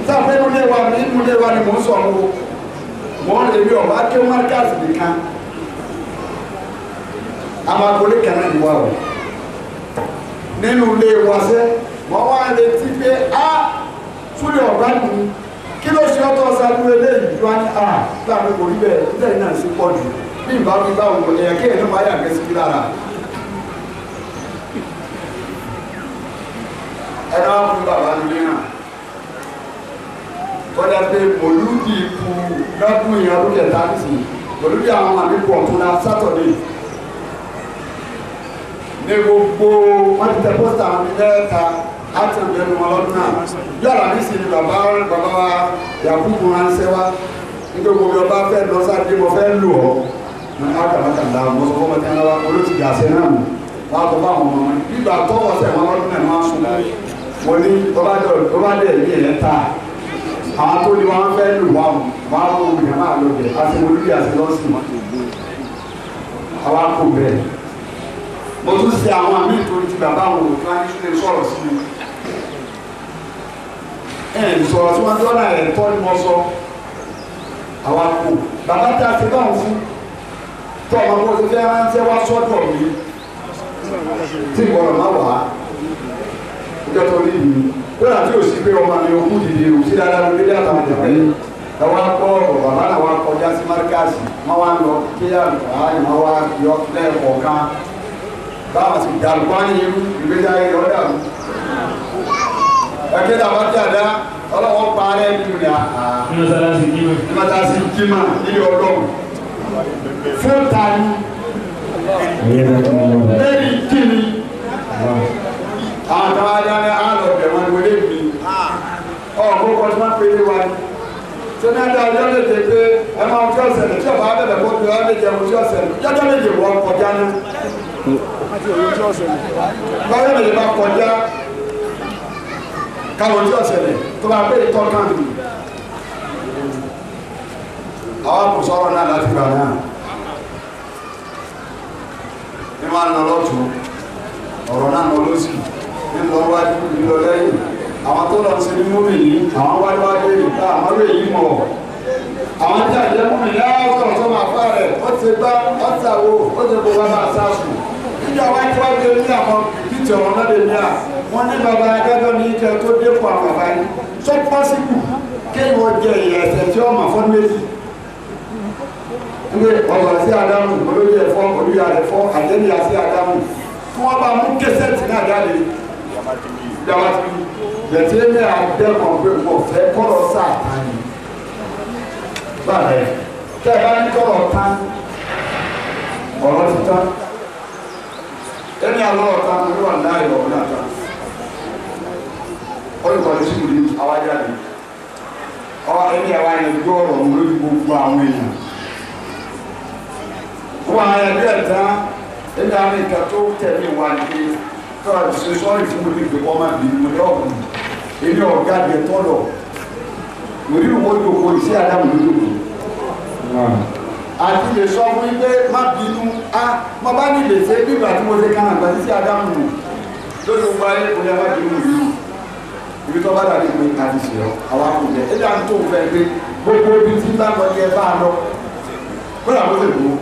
sáfẹ́ nínú ilé wa ní inú ilé wa ni mò ń sọ̀rọ̀ o mò ń lè rí ọ̀bá ké Markaz nìkan àwọn agolé kan náà ni wà o nínú ilé wa sẹ́ wọ́n wá retí pé a túlẹ̀ ọ̀gá nù kí ló ṣe ọ́tọ́ sábúrú eléyìí wá ní a láàrin kò rí bẹ́ẹ̀ nílẹ̀ náà sí pọ̀ jù bí ìbá mi bá òun ẹ̀yà kí ẹ̀yìn máa yà gẹ́sí lára ẹ̀rọ fún bàbá nílé náà kọ́dá pé mòlúdì ikú lọ́dún ìyàn ló kẹta nísìnyí pẹ̀lú bí àwọn àdínkù ọ̀tún náà sátọ̀dé ní gbogbo wọ́n ti tẹ pósítà àwọn ilẹ̀-ẹ̀ka láti ọ̀gbẹ́nu wọn lọ́dún náà yọ̀rọ̀ ní sí ni bàbá wa Yakubu ránṣẹ́ wá nígbà gbogbo ọba fẹ́ lọ sáà dé mo fẹ́ lò ọ́ ní àkàlàkàlà mọ́sọ́ fọ́mọ́tí ẹ̀rọ wa olóòtú gàṣẹ́ náà mú wọ́n á tọ́ bá àwọn ọmọ wọn nígbà tọ́wọ́ sẹ̀ wọn lọ́dún náà wọ́n á sún wọ́n ní ọba dẹ̀ ní ẹ̀yẹ ta àwọn tó ní wọn fẹ́ lò wọ́n á wọ́n wọ́n yẹn máa lọ bẹ̀ àti mo lórí àti lọ́sìn àwọn akó bẹ́ẹ̀ mo tún ṣe àwọn àmì ìtòrí ti bàbá àwọn òkú láti ṣe sọ̀rọ̀ sí mi sọ̀rọ̀ tí wọ́n dọ́là ẹ̀ tọ́ ni mo sọ àwọn akó bàbá tí a ti bá wọn fún tọ́ ọmọ bó ti fẹ́ ránṣẹ́ wá sọ́dọ̀ mi tí ìgbọ̀rọ̀ má wà á ọjọ́ tó ní ìlú lọ́nà tí ò sí pé ọmọ mi ogún dìde ò sí dáadáa lórí àtàwọn ìjọba yìí ẹwà kọ́ bàbá náà wá kọjá sí márkàsì wọ́n wá ń lọ kí àlùfáà wọ́n wá yọ lẹ́ẹ̀kọ̀ọ̀kan báwọn sì dàrú wá ní irú ìgbésí ayé lọ dàrú ẹgbẹ́ tàbá tí a dá ọlọ́wọ́ pa ara ẹni rẹ̀ àmọ́tàsí kíma nílé ọlọ́run fún tani lẹ́yìn kíni àwọn tàbá dá ní àlọ́bẹ̀ wọn wọlé mi ọ̀gbọ́n kan tí wọ́n pè é wa ní tí ní ẹ̀dá ọjọ́ lè dé pé ẹ máa ń tí ọ̀sẹ̀ lè tí ọ̀bá bẹ̀rẹ̀ kó tó ẹ lè jẹun tí ọ̀sẹ̀ jọjọ́ lè dè wọ́n kọjá ní báyọ̀ lè bá kọjá káwọn tí ọ̀sẹ̀ lè tó bá pé ìtọ́ kan nù àwọn kò sọ̀rọ̀ náà láti gbà náà ní máa ń lọ lọ́tún ọ̀rọ̀ náà lọ lọ́sì ní lọ wájú ní lọ lẹ́yìn àwọn tó lọ sí ní múmìnì àwọn wájúwájú ìta àwọn lè yí mọ̀ àwọn tí àjẹ́ múmìnì láàárọ̀ tó máa fà rẹ̀ ó ti bá ọ́tàwó ó ti bó wá máa sáàsù níbi àwọn wájúwájú ní àwọn ìdíje ọ̀rọ̀ náà lè ní à wọ́n ní bàbá adájọ́ ní ike tó dépò àwọn bàbá yìí tó pọ́sibù kéwọ́n jẹ ìyẹ̀sẹ̀ tí ó mà fọ́n méjì nígbè ọ̀rọ̀ sí Ádámù olóyè ẹ̀fọ́ olóyè àrẹ̀fọ́ àjẹ́nìyà sí Ádámù kí wọ́n bá mú kẹsẹ̀tì náà jáde ìjọba ti bẹ̀tẹ̀ ní àdẹ́mọ̀ pé mo fẹ́ kọ́rọ̀ sáà tán ni báyìí tẹ́ ẹ bá ní kọ́rọ̀ tán ọ̀rọ̀ ti tán ẹni àlọ́ ọ̀tán ló wà láàyè ọ̀rọ̀ náà tán olùkọ́ ní sùkúrú ní àwájáde ẹni àwa ẹni gbọ́ ọ̀rọ̀ mú lójú gbogbo àwọn èèyàn fún àwọn ẹgbẹ́ ẹ̀dá ẹni àwọn ìka tó tẹ̀lé wà ní tọ́lá ṣe sọ́ọ̀rì fún mi nígbè kọ́ máa bì mí lọ́ọ̀kùn èmi ọ̀gá jẹ tọ́lọ̀ mo rí ìwọ́n ìdòkò ìṣe àdámù lójúkù àti lè sọ fún pé má bínú mo bá ní lè ṣe bíbà tí mo ṣe kàn àgbà sí àdámù lórí gbogbo ayé kò lè má bínú yìí ibi tó bá dàbí pé a ti ṣe ọ àwọn akùnjẹ ẹ̀dá tó fẹ́ pé gbogbo ibi tí bá lọ yẹ bá lọ kó làwọn lè dúró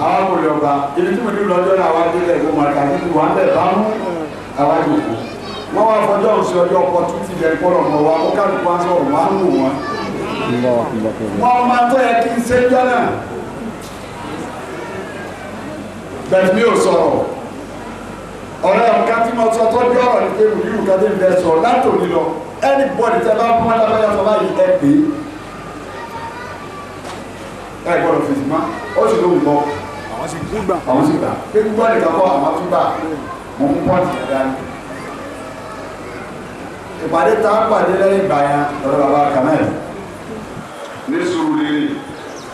àwọn olè ọba ibi tí mo ní lọ́jọ́ náà wá délẹ̀ ìwọ̀n màkà nínú wà ń bẹ̀ bá mú àwọn ìjòkó wọ́n wá fọjọ́ òsì ọjọ́ ọkọ̀ tó ti bẹ̀rẹ̀ kọ́ lọ́mọ wa ó kálukú wá sọ̀rọ̀ wá ń wò wọ́n wọ́n máa tó yẹ kí n ṣe jọ́ náà bẹ̀rẹ̀ mi ò sọ̀rọ̀ ọ̀rẹ́ ọ̀ká tí mo sọ tọ́jú ọ̀rọ̀ ní pé ìlú kan tí ń bẹ sọ̀rọ̀ látòní lọ ẹni bọ́ọ̀dì tẹ bá fún alábẹ́yà sọ báyìí ẹ pè é ẹ gbọ́dọ̀ fèsì má ó sì lóhùn lọ àwọn sì gbà pé gbígbọ́ nìkan kọ́ àwọn tún gbà mo mú pọ́ǹtì ẹ̀dá ní. ìpàdé tá a pàdé lẹ́yìn ìgbà yẹn lọ́dọ̀ bàbá kamẹ́ẹ̀ ní Sùúrùlérè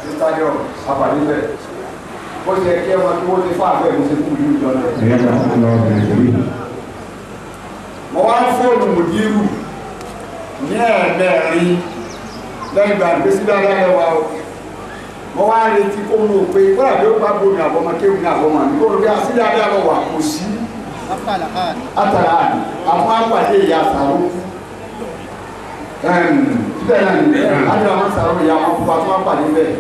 ní stadium apàdé bẹ́ẹ̀ ó ṣe kí ẹwọn tí wọ́n ti fún àgbẹ̀ ìmúṣe fún ìlú ìjọ náà. mo wá fóònù mùdírù ní ẹ̀ẹ̀mẹ́rin lẹ́yìn ìgbà ìgbésí dáadáa lẹ́wà o mo wá retí kó mú o pé kódà bí ó bá bomi àbọ̀mọ́ kéwù ní àbọ̀mọ́ ní kóòrò bí a sí dáadáa lọ wà kò sí àtàrà àdì àwọn àpàdé ìyá àtàrò síbẹ̀ náà ní àjọ àwọn àtàrò ìyá àwọn pupa tó wá pàdé bẹ́ẹ̀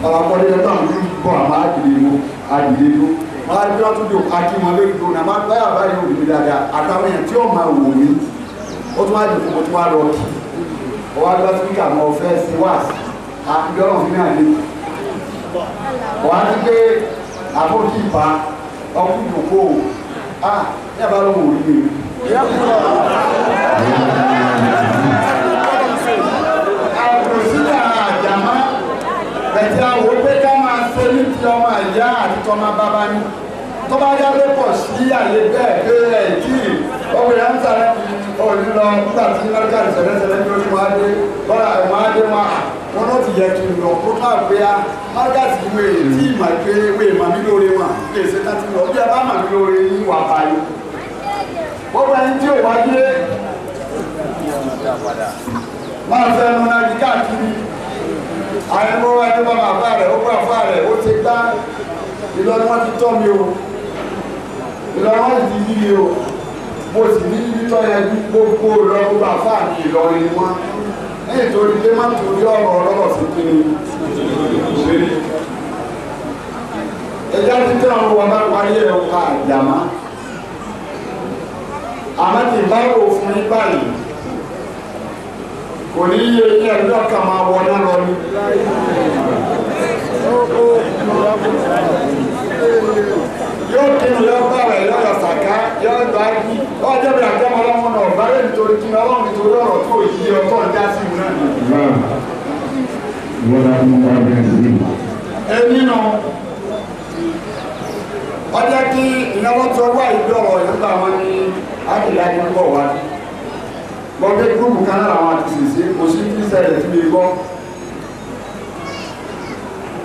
ọ̀rọ̀ àpọ̀lẹ́ ẹ̀tọ́ àwọn ìlú bọ̀ àmà àdìlẹ́nu wọ́n á dúró tó dò akímọ̀ lórí tó náà máa báyà báyà òbí mi dáadáa àtàwọn èèyàn tí ó máa wò mí ó tún wá dìbò mo tún wá lọ kí ọ wá gbá sípíkà mọ́ fẹ́ sí wáàsì àti ọ̀rọ̀ fún mi àlè wọ́n á ti gbé àbókì ìbá ọkùnrin ìdòkó ní àbá lọ́wọ́ orí mi ọmọ ìyá àti tọmọ bàbá ní tó bá yá ló pọ̀ sí àyè bẹ́ẹ̀ pé ẹ̀ kí ọmọ ìyá ń sáré òní lọ nígbà tí lọ́dún àdìsẹ́lẹ́sẹ́lẹ́ ní oṣù máa dé lọ́dún àìmáa dé wọn ló ti yẹ kí n lọ kó máa gbé a mágàtì ìwé tí ìmọ̀ pé ìwé ìmọ̀ mi lóore wọn lè ṣe láti lọ bí ẹ bá mà mí lóore ní wà báyìí wọ́n bá yín tí ò wáyé máa fẹ́ ẹnu náà yí káàkiri àyẹ̀wò ẹni bá bàbá rẹ̀ ó bá bàbá rẹ̀ ó ti gbá Ìlọrin wọn ti tọ́ mi o Ìlọrin wọn ti yí mi o mo sì ní ibi tọ́ yẹn bí gbogbo Ìlọrin bàbá mi Ìlọrin ni wọn nítorí pé má torí ọ̀rọ̀ ọlọ́rọ̀ sí kí ni ìṣeré ẹjá títí àwọn wọn bá parí ẹ̀ ká àjàmá àmọ́ tí bá rò fún ní báyìí kò ní yé ní ẹ̀rọ kan máa wọ náà lọ ní yóò kínú yóò bá rẹ̀ yóò yọ sàká yóò gbá yí ọjọ́ bí àjọmọ́ ọlọ́mọ náà bá rẹ̀ nítorí kí ọlọ́run nítorí ọ̀rọ̀ tó yí ọtọ́ ń dá sí ìlú náà nínú ọjọ́ kí ìnáwó tó wá ìlú ọ̀rọ̀ nígbà wọn ní àdìlá ní bọ̀ wá gbọ́gbé gúrùpù kan náà àwọn àti sèse kò sí kí sẹ́lẹ̀ tí mi gbọ́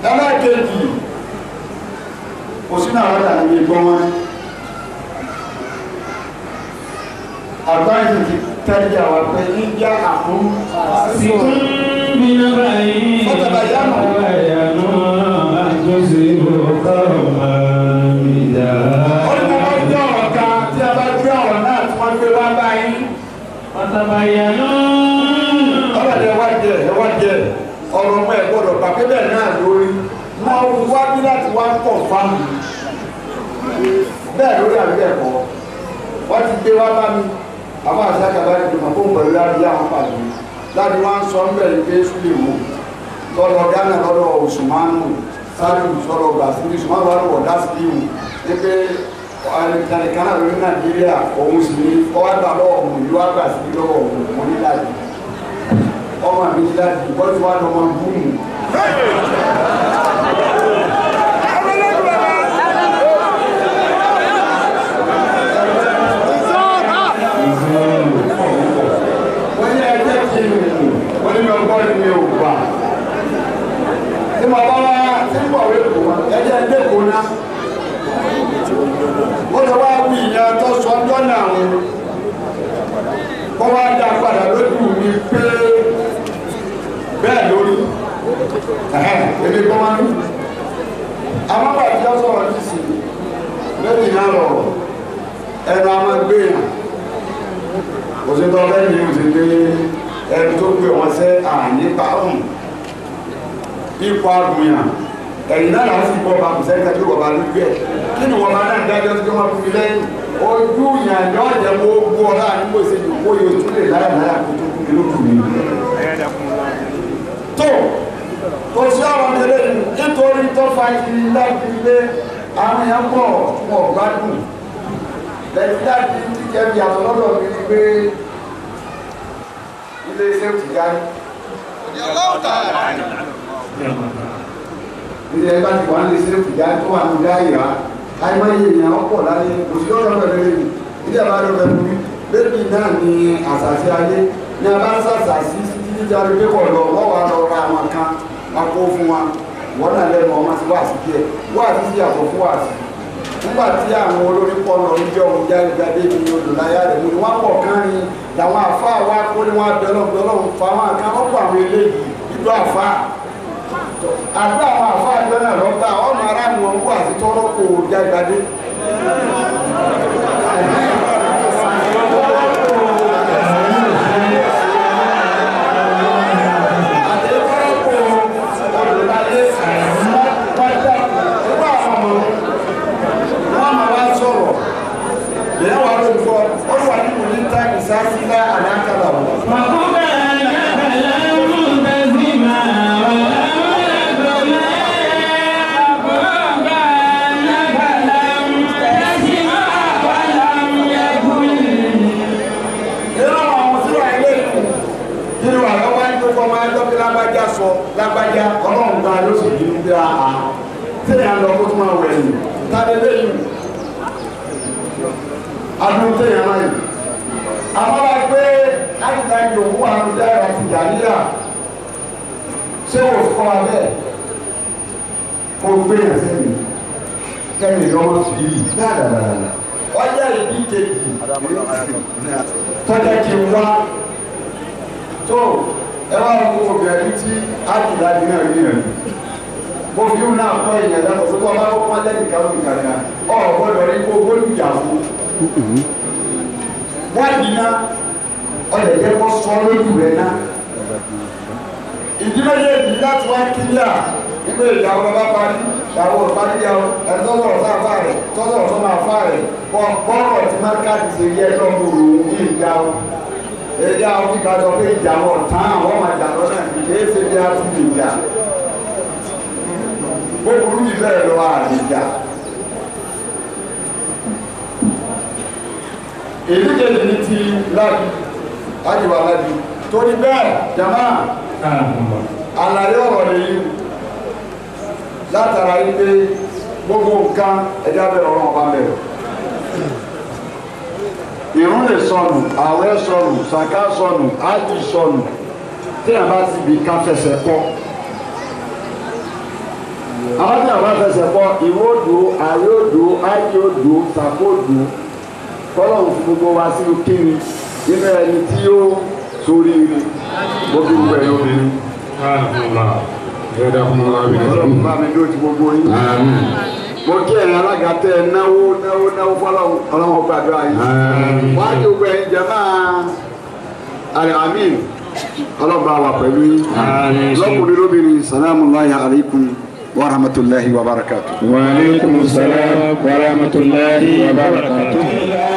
ẹlẹ́kẹ̀ẹ́jì kò sí náà rádà ní mi gbọ́ wọn àgbáyé ti tẹ́lẹ̀ àwọn pé ní já àkún síkún bí náà báyìí fọ́tàbàyánù àjọsí ọkọ̀ mọ̀mídà ọjọ́ ọ̀rọ̀ kan tí a bá gbé ọ̀rọ̀ náà tí wọ́n gbé wá báyìí fọ́tàbàyánù ọ̀rọ̀ ẹwàjẹ́ ọ̀rọ̀ ọmọ ẹ̀gbọ́dọ̀ pàpẹ́ bẹ́ẹ̀ náà lórí wọ́n wá bí láti wá pọ̀ fáàmù bẹ́ẹ̀ lórí àbí ẹ̀kọ́ wọ́n ti gbé wá bá mi àwọn àti àkàbà ìgbìmọ̀ fún pẹ̀lú láti àwọn pàdé láti wá ń sọ ń bẹ̀rẹ̀ pé súlè mú lọ́dọ̀ Ghana lọ́dọ̀ Òṣùmánù sáàdù sọ̀rọ̀ Brazil Òṣùmánù wà lọ́wọ́ dásìlì wù ní pé ẹnìkan náà lórí Nàìjíríà òun sì ní ọwọ́ àgbà lọ́wọ́ òun ìlú àgbà sí lọ́wọ́ òun kò ní láti ọmọ mi ní láti wọ́n ti wá lọ́mọ búùmù. wọ́n ní ẹgbẹ́ kí ni wọ́n ní ọgbọ́n ní mi ò gbà tí mo bá wá tí mo wé kó ẹjẹ́ ẹgbẹ́ kó ná ó lè wá wí ìyẹn tó sọ ọjọ́ náà wọn kó wá dá padà lójú mi pé bẹ́ẹ̀ lórí èmi kọ́ wá ní àwọn bàtí ó sọ̀rọ̀ ní sí lórí náà lọ ẹnu àwọn gbé yàn òṣèlú ọ̀rẹ́ mi ò sì gbé ẹni tó gbé wọn sẹ́ ànípa ọ̀hún ipò àgùnyàn ẹ̀yìn náà láti bọ́ ọba kò sẹ́yìn tàbí ọba lójú ẹ̀ kí ni wọ́n bá náà dájọ́ tí wọ́n fi lẹ́yìn ojú yàn ní ọ̀jẹ̀ mo gbó ọ̀rá nígbò ìṣèlú kó yóò tún lè láyà kó tó kú lójú mi. tó kò sí àwọn ọmọdé nítorí tó fa ìdílé láti gbé àwọn èèyàn pọ̀ wọn ò gbádùn lẹ́yìn láti jẹ́ bí àtọ́lọ́dọ̀ mi ni pé ilé iṣẹ́ ti ga ní. ilé ẹgbẹ́ ti wà ní ilé iṣẹ́ ti ga tó wà ní dáìrá àìmọye èèyàn ọ̀pọ̀ láyé òṣìṣẹ́ ọ̀dọ́ bẹ̀rẹ̀ lẹ́yìn ilé ẹ̀bá lọ bẹ̀rẹ̀ mi bébì náà ni àṣàṣe ayé ní abá ń ṣàṣàṣì títí jáde pé kọ̀ lọ wọ́n wà lọ ra àwọn kan wọn kó fún wa wọ́n náà lẹ́nu ọmọ sí wáàsí díẹ̀ wáàsí sí àpò fún wáàsí nígbà tí àwọn olórí pọnà níjọ òun jáde ní odò láyà rẹ̀ mú ni wọ́n pọ̀ kán ni làwọn àfáà wá kó ní wọ́n bẹ̀rọ̀ fáwọn kan wọ́n pọ̀ àwọn eléyìí ìlú àfáà àdúrà àwọn àfáà ẹgbẹ́ náà lọ́gbà ọ̀nà ara ni wọ́n kó àti tọ́rọ́ kò jáde. lágbájá ọlọ́run gba ló sì bínú bí a téèyàn lọ kó tó máa wẹ̀ ní tàbí lẹ́yìn adùn téèyàn máa yìí àmọ́ wá pé àyíká ìdòwú àrùn dára ti dà níyà ṣé wò kọ́ wa bẹ́ẹ̀ kó gbé yàn sẹ́yìn kẹ́yìn lọ́wọ́ sí i dáadáa ọjà ìbí kejì tọ́jà kí n wá tó ẹ wá wo obìnrin tí àjùlá ní náà rí rẹ̀ mo fi ń náà kọ́ ìyẹn lẹ́nu tó tọ́ bá kó pọ́n lẹ́yìn káwọn ìkàkà ọ̀ gbọ́dọ̀ rí kó gbólùjà fún wọ́n yìí ná ọ̀lẹ̀ yẹ kó sọ lójú rẹ̀ ná ìdílé yẹ ìdí láti wá kílíà nígbà ìyàwó bàbá parí ìyàwó parí ìyàwó ẹni tó sọ̀rọ̀ sáà fà rẹ̀ tó sọ̀rọ̀ tó máa fà rẹ̀ bọ́ọ̀rọ̀ tí mákàtí ṣe yẹ lọ́gbọ̀rọ̀ ní ìyàwó èdè àwọn kíkà sọ pé ìjàwọ̀ tán àwọn máa jà lọ́nà ìdílé ṣe bí a tún lè jà gbogbo ní bẹ́ẹ̀ lọ́wọ́ àdìjà èyí kejì ní ti láti ájúwà láti torí bẹ́ẹ̀ jama àlàyé ọ̀rọ̀ lèyí látara wípé gbogbo nǹkan ẹ̀dá bẹ̀rẹ̀ ọ̀rọ̀ ọ̀bá bẹ̀rẹ̀ ìrún lè sọnù àwẹ̀ sọnù sàká sọnù ájì sọnù tí a bá ti bì ká fẹsẹ̀ kọ́ àwọn tí a bá fẹsẹ̀ kọ́ ìwé odò àwẹ̀ odò ájì odò sàkó odò kọ́lọ́hún fún gbogbo wa sínú kíni nínú ẹni tí ó sórí ire mo fi gbogbo ẹ̀yọ́ obìnrin. ọlọ́run bá mi dó ti gbogbo yín. mo kí ẹ̀yin alága tẹ náwó fọlọ́hún ọlọ́run gbàdúrà yín. wọ́n á jó gbẹ̀yìn jẹ́ máa àmín ọlọ́run bá wà pẹ̀lú yín. lọ́kùnrin lóbìnrin salamu alaykum wa rahmatulahi wa barakatuh. wa aleykum salaam wa rahmatulahi wa barakatuh.